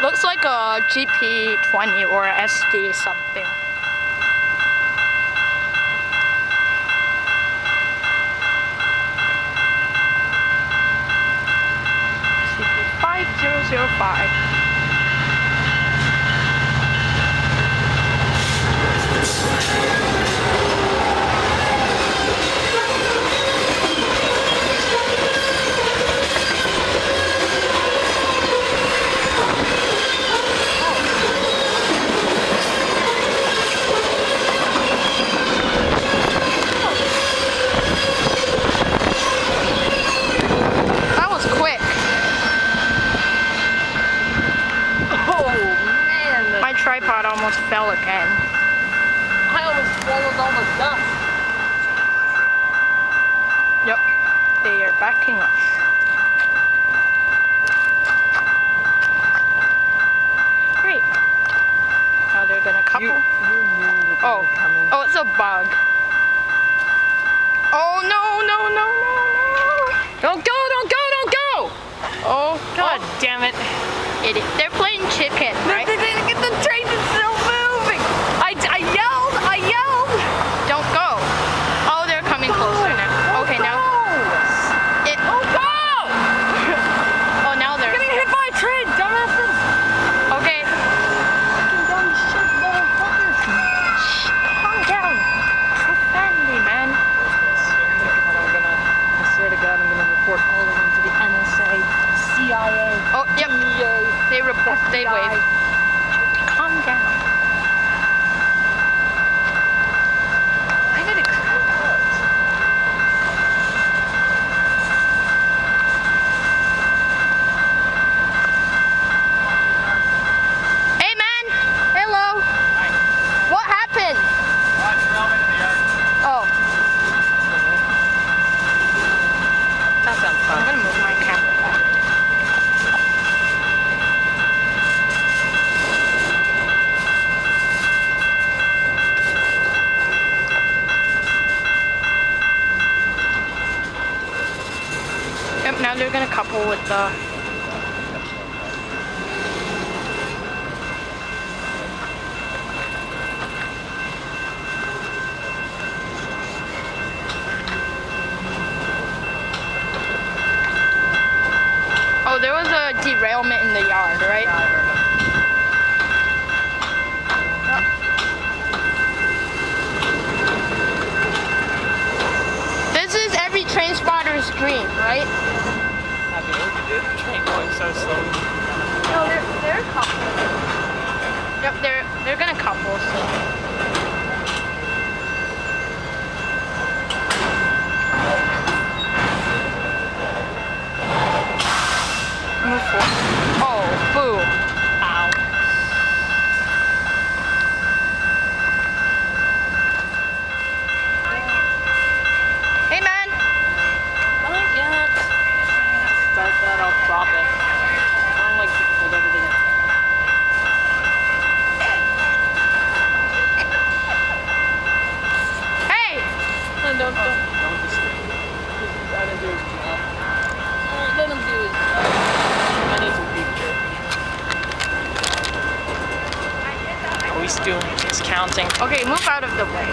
Looks like a GP20 or SD something. CP5005. Tripod almost fell again. I almost swallowed all the dust. Yep, they are backing up. Great. Now they're gonna couple. You knew that they were coming. Oh, it's a bug. Oh no, no, no, no, no! Don't go, don't go, don't go! Oh, God damn it. Idiot. They're playing chicken, right? Get the train is still moving! I yelled! Don't go. Oh, they're coming closer now. Okay, now. Don't go! Oh, now they're getting hit by a train, dumbasses! Okay. Fucking dumb shit, motherfuckers! Shh, calm down. Profanity, man. I swear to God, I'm gonna report all of them to the NSA, CIA. Oh, yep. DEA, They report. FBI. They wave. Calm down. I need a credit card. Hey, man. Hello. Hi. What happened? Roger, I'll into the yard. Oh, That sounds I'm fun. gonna move my camera back. Yep, now they're gonna couple with the. Oh, there was a derailment in the yard, right? This is every train spotter's dream, right? Happy you did. Train going so slowly. No, they're a couple. Yep, they're gonna couple soon. Move forward. Oh, boom. Ow. Hey, man. Not yet. Start that, I'll drop it. I don't like people hold everything. Hey. Don't disturb. Let him do his job. Let him do his job. I need some picture. Oh, he's doing it. He's counting. Okay, move out of the way.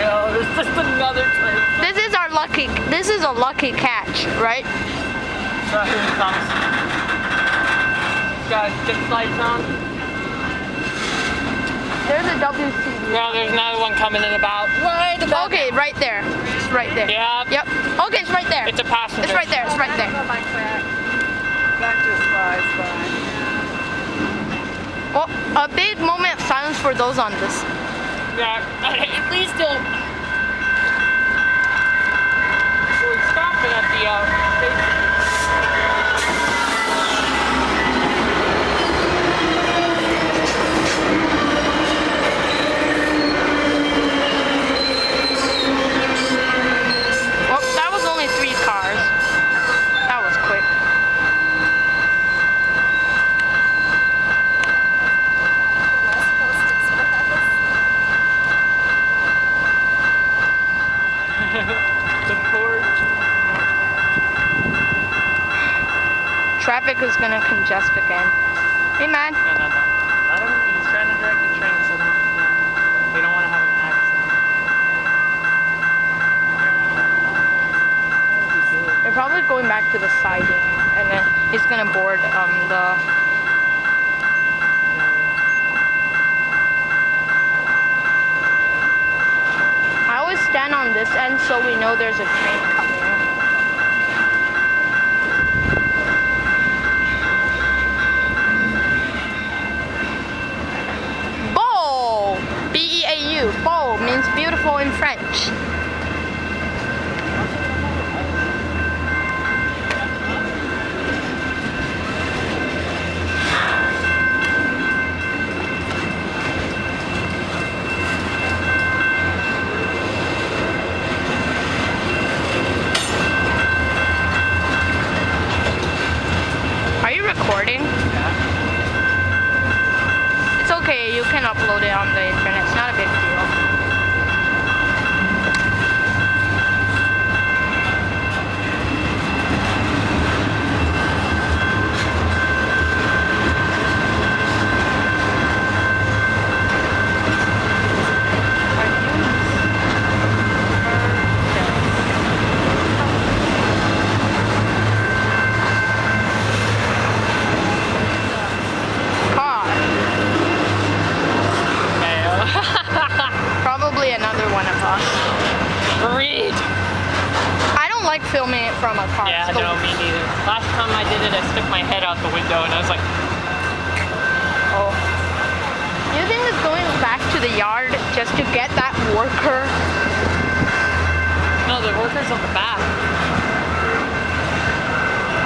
know. There's just another train. This is a lucky catch, right? So here it comes. Guys, get the lights on. There's a WC. Yeah, there's another one coming in about. Right about. Okay, right there. It's right there. Yeah. Yep. Okay, it's right there. It's a passenger. It's right there. It's right there. That just flies by. Well, a big moment of silence for those on this. Yeah. Please don't. So we're stopping at the station. Well, that was only 3 cars. That was quick. The port. Traffic is gonna congest again. Hey man. No. I don't. He's trying to direct the train, so they don't want to have an accident. They're probably going back to the siding, and then he's gonna board the. I always stand on this end so we know there's a train coming. Beau! B-E-A-U. Beau means beautiful in French. Are you recording? Yeah. It's okay, you can upload it on the internet. It's not a big deal. Car. Probably another one of us. Read. I don't like filming it from a car. Yeah, It's the- no, me neither. Last time I did it, I stuck my head out the window and I was like, Oh. You think it's going back to the yard just to get that worker? no, the worker's on the back.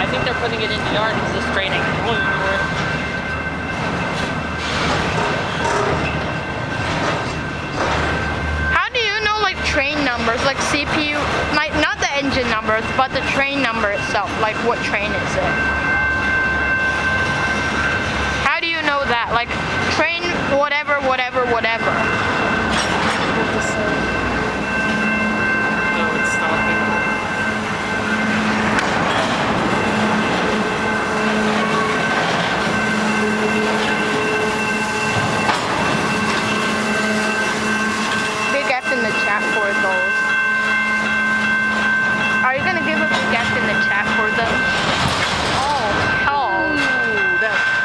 I think they're putting it in the yard because this train ain't going anywhere. How do you know like train numbers, like CPU, like not the engine numbers, but the train number itself, like what train is it? How do you know that? Like train whatever. No, it's stopping. Big F in the chat for those. Are you gonna give a big F in the chat for them? Oh, hell. Ooh, that.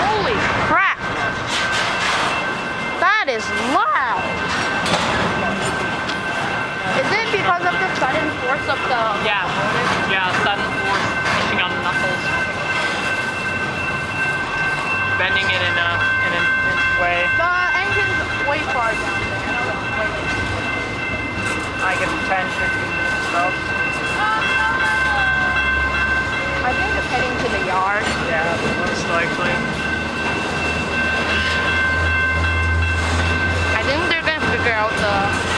Holy crap! That is loud! Is it because of the sudden force of the... Yeah, sudden force pushing on the knuckles. Bending it in a way. The engine's way far down there. I know it's way. I get 10, 15 minutes stuff. I think it's heading to the yard. Yeah, most likely. I think they're gonna figure out the...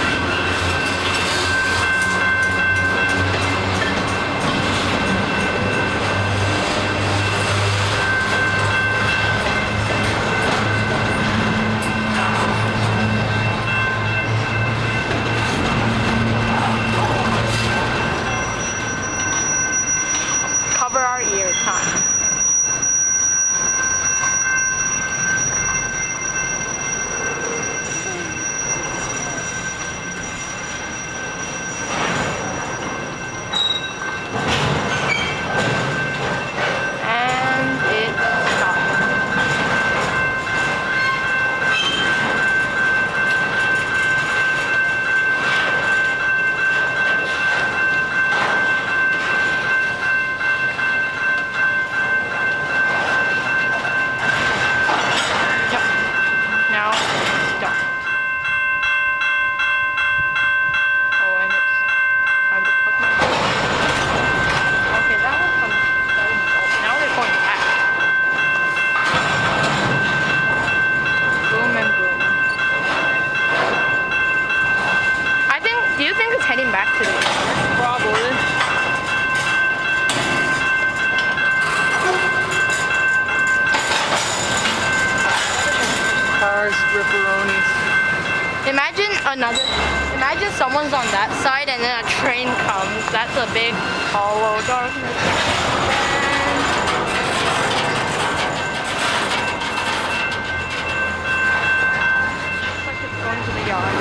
another. Imagine someone's on that side and then a train comes. That's a big hollow darkness. Looks like it's going to the yard.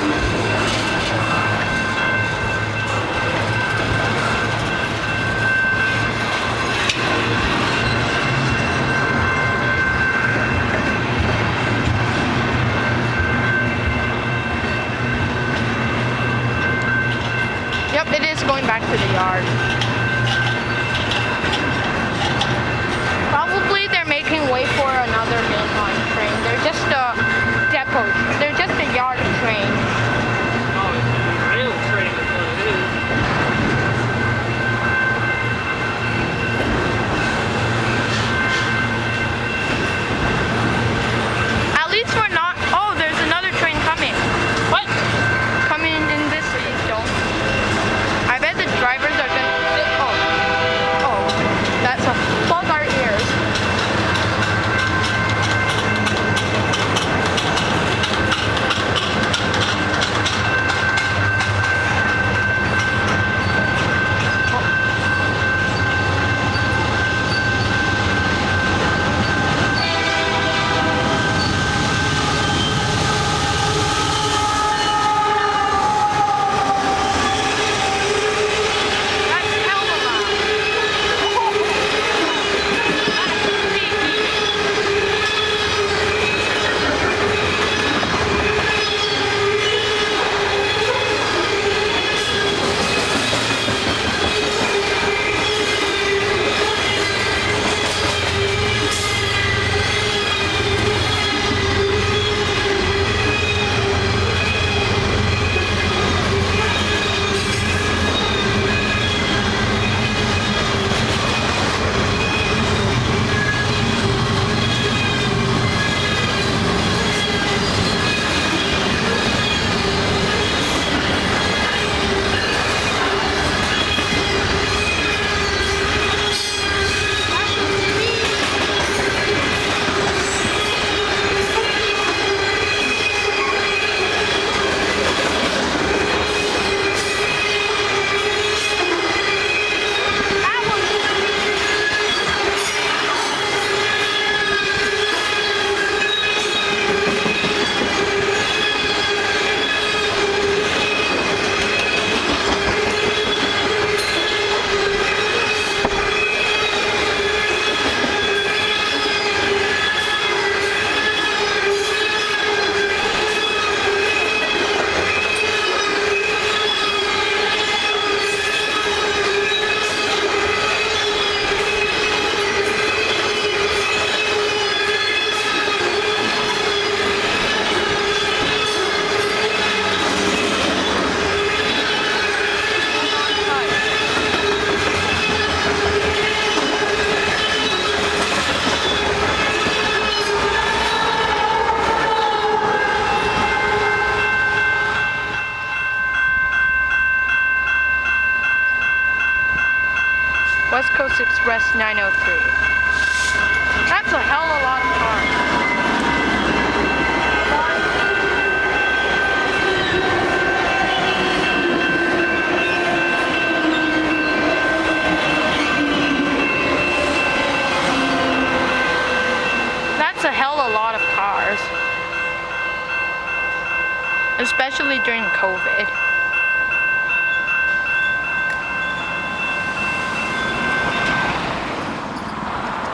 Yep, it is going back to the yard. Probably they're making way for another mainline train. They're just a depot. They're just a yard train. Oh, it's a rail train is what it is. At least we're not. Oh, there's another train coming. What? Coming in this zone. I bet the drivers are gonna. Oh, that's a plug our ears. That's hella loud. That's sneaky. That was West Coast Express 903. That's a hell of a lot of cars. That's a hell of a lot of cars. Especially during COVID.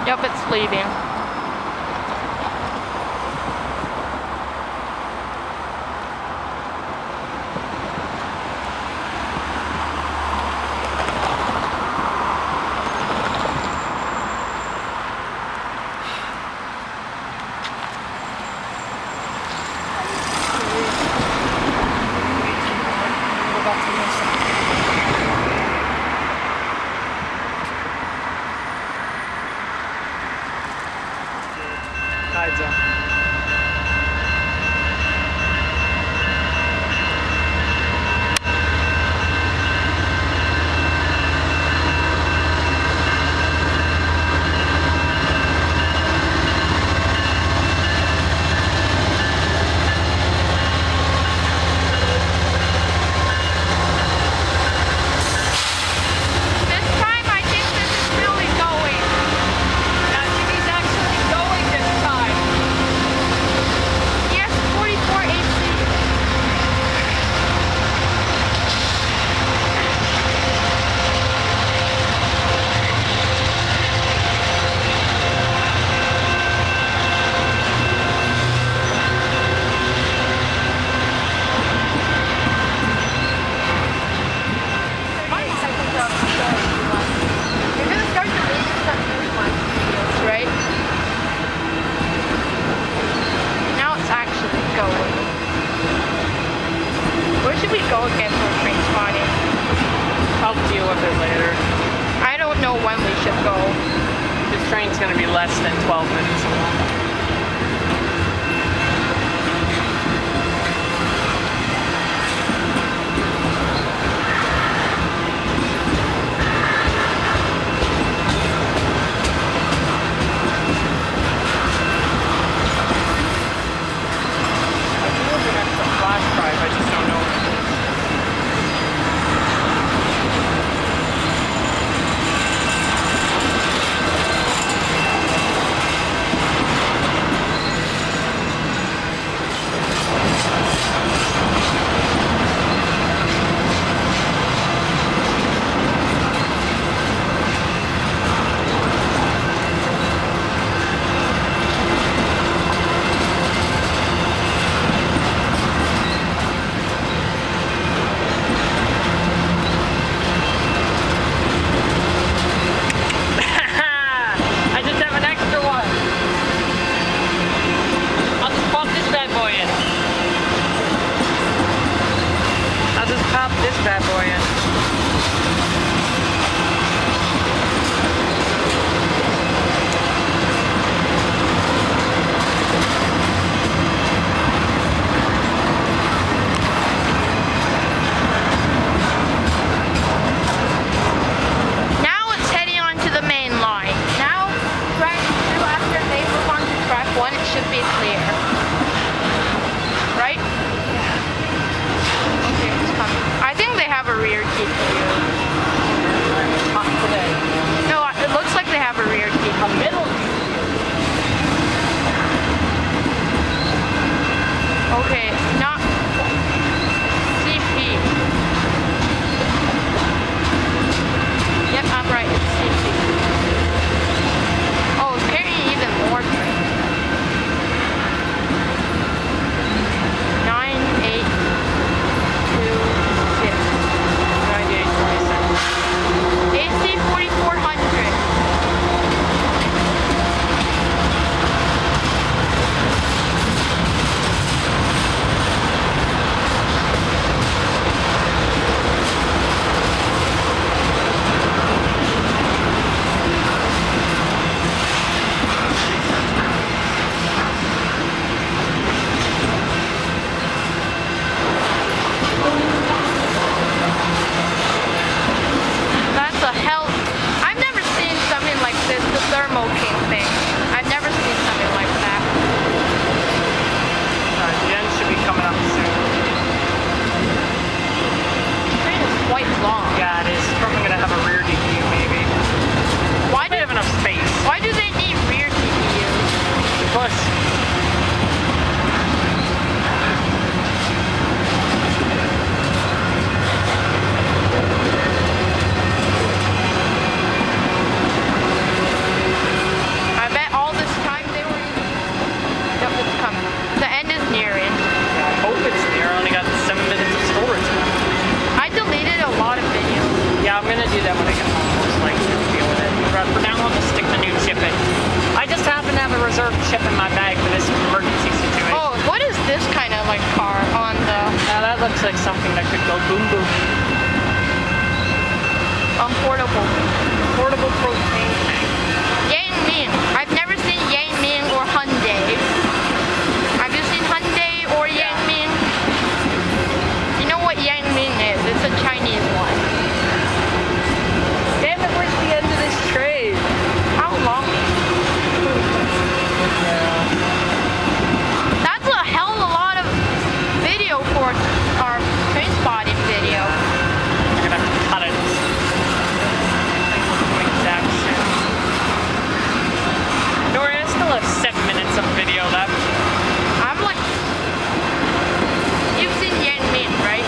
Yep, it's leaving. Go back to the inside. train's gonna be less than 12 minutes long. I do have an extra flash drive, I just don't know what it is. I just have an extra one. I'll just pop this bad boy in. I'll just pop this bad boy in. Now it's heading onto the main line. Now, track 2, after they move on to track 1, it should be clear. Right? Okay, it's coming. I think they have a rear TPU. Not today. No, it looks like they have a rear A TPU. middle. Okay, not CP. Yep, I'm right, it's CP. Oh, it's carrying even more trains. 9, 8, 2, 6. 98, 26. AC 4400. That's a hell. I've never seen something like this, the Thermo King thing. I've never seen something like that. Alright, the end should be coming up soon. The train is quite long. Yeah, it is. It's probably gonna have a rear DPU maybe. Why They do have enough space. why do they need rear TPUs? Push. I bet all this time they were. Yep, it's coming. The end is nearing. I hope it's near. I only got 7 minutes of storage left. I deleted a lot of videos. Yeah, I'm gonna do that when I get home. Just like deal with it. But for now, I'll just stick the new chip in. I just happen to have a reserve chip in my bag for this emergency situation. Oh, what is this kind of like car on the Now that looks like something that could go boom boom. portable? Portable propane tank. Yang Ming. I've never seen Yang Ming or Hyundai. Have you seen Hyundai or Yang Ming? You know what Yang Ming is? It's a Chinese one. Damn it, where's the end of this trade? How long? That's a hell of a lot of video for our train spotting video. I'm gonna have to cut it. Exact soon. Don't worry, I still have 7 minutes of video left. I'm like, you've seen Yang Ming, right?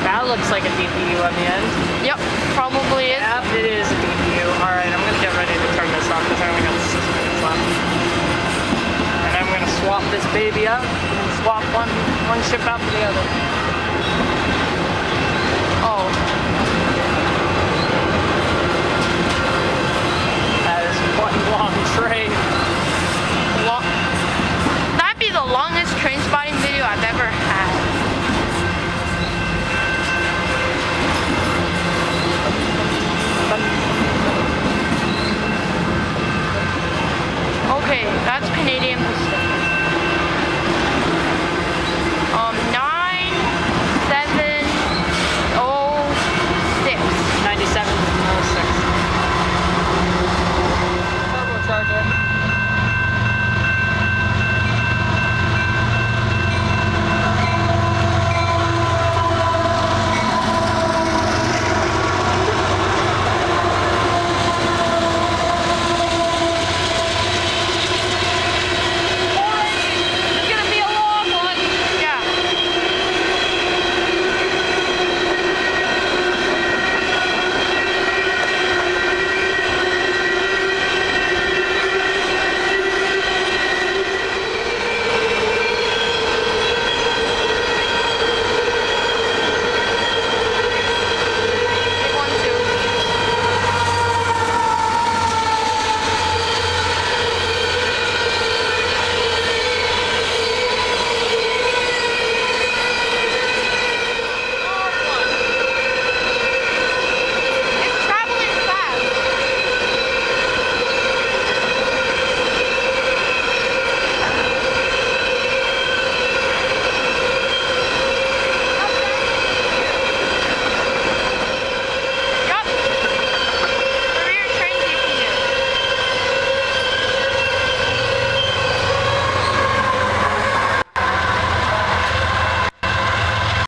That looks like a DPU on the end. Yep, probably is. Yep, it is a DPU. Alright, I'm gonna get ready to turn this off because I only got 6 minutes left. And I'm gonna swap this baby up and swap one ship out for the other.